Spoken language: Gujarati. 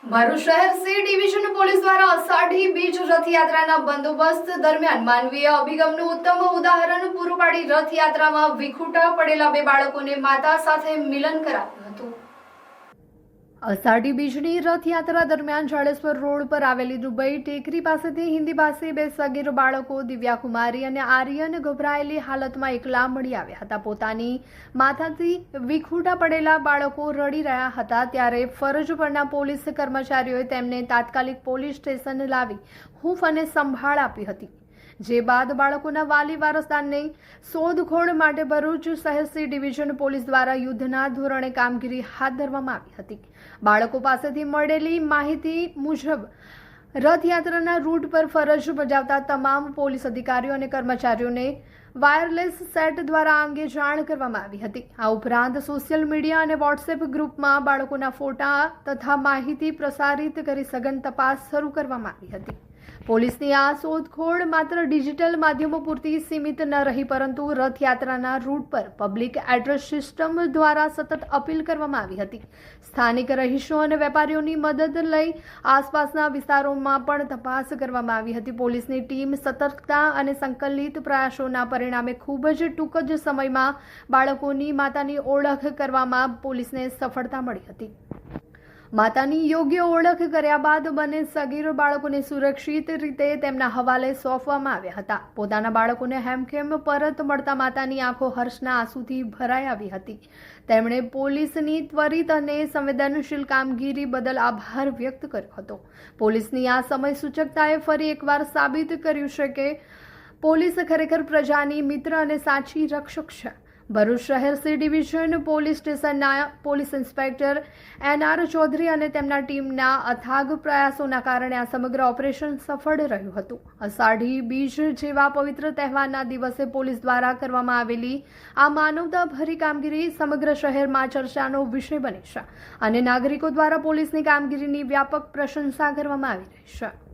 ભરૂચ શહેર સી ડિવિઝન પોલીસ દ્વારા અષાઢી બીજ રથયાત્રાના બંદોબસ્ત દરમિયાન માનવીય અભિગમનું ઉત્તમ ઉદાહરણ પૂરું પાડી રથયાત્રામાં વિખૂટા પડેલા બે બાળકોને માતા સાથે મિલન કરાવ્યું હતું। અષાઢી બીજની રથયાત્રા દરમિયાન જાડેશ્વર રોડ પર આવેલી દુબઈ ટેકરી પાસેથી હિન્દી ભાષી બે સગીર બાળકો દિવ્યા કુમારી અને આર્યન ગભરાયેલી હાલતમાં એકલા મળી આવ્યા હતા। પોતાની માથાથી વિખૂટા પડેલા બાળકો રડી રહ્યા હતા ત્યારે ફરજ પરના પોલીસ કર્મચારીઓએ તેમને તાત્કાલિક પોલીસ સ્ટેશન લાવી હૂંફ અને સંભાળ આપી હતી। જે બાદ બાળકોના વાલી વારસદારની શોધખોળ માટે ભરૂચ શહેર સી ડિવિઝન પોલીસ દ્વારા યુદ્ધના ધોરણે કામગીરી હાથ ધરવામાં આવી હતી। બાળકો પાસેથી મળેલી માહિતી મુજબ રથયાત્રાના રૂટ પર ફરજ બજાવતા તમામ પોલીસ અધિકારીઓ અને કર્મચારીઓને વાયરલેસ સેટ દ્વારા આ અંગે જાણ કરવામાં આવી હતી। આ ઉપરાંત સોશિયલ મીડિયા અને વોટ્સએપ ગ્રુપમાં બાળકોના ફોટા તથા માહિતી પ્રસારિત કરી સઘન તપાસ શરૂ કરવામાં આવી હતી। પોલીસની આ શોધખોળ માત્ર ડિજિટલ માધ્યમો પૂરતી સીમિત ન રહી પરંતુ રથયાત્રાના રૂટ પર પબ્લિક એડ્રેસ સિસ્ટમ દ્વારા સતત અપીલ કરવામાં આવી હતી। સ્થાનિક રહીશો અને વેપારીઓની મદદ લઈ આસપાસના વિસ્તારોમાં પણ તપાસ કરવામાં આવી હતી। પોલીસની ટીમ સતર્કતા અને સંકલિત પ્રયાસોના પરિણામે ખૂબ જ ટૂંક જ સમયમાં બાળકોની માતાની ઓળખ કરવામાં પોલીસને સફળતા મળી હતી। માતાની યોગ્ય ઓળખ કર્યા બાદ બંને સગીર બાળકોને સુરક્ષિત રીતે તેમના હવાલે સોંપવામાં આવ્યા હતા। પોતાના બાળકોને હેમખેમ પરત મળતા માતાની આંખો હર્ષના આંસુથી ભરાઈ આવી હતી। તેમણે પોલીસની ત્વરિત અને સંવેદનશીલ કામગીરી બદલ આભાર વ્યક્ત કર્યો હતો। પોલીસની આ સમય સૂચકતાએ ફરી એકવાર સાબિત કર્યું છે કે પોલીસ ખરેખર પ્રજાની મિત્ર અને સાચી રક્ષક છે। ભરૂચ શહેર સી ડિવિઝન પોલીસ સ્ટેશનના પોલીસ ઇન્સ્પેક્ટર એન.આર. ચૌધરી અને તેમના ટીમના અથાગ પ્રયાસોના કારણે આ સમગ્ર ઓપરેશન સફળ રહ્યું હતું। અષાઢી બીજ જેવા પવિત્ર તહેવારના દિવસે પોલીસ દ્વારા કરવામાં આવેલી આ માનવતાભરી કામગીરી સમગ્ર શહેરમાં ચર્ચાનો વિષય બની છે અને નાગરિકો દ્વારા પોલીસની કામગીરીની વ્યાપક પ્રશંસા કરવામાં આવી રહી છે।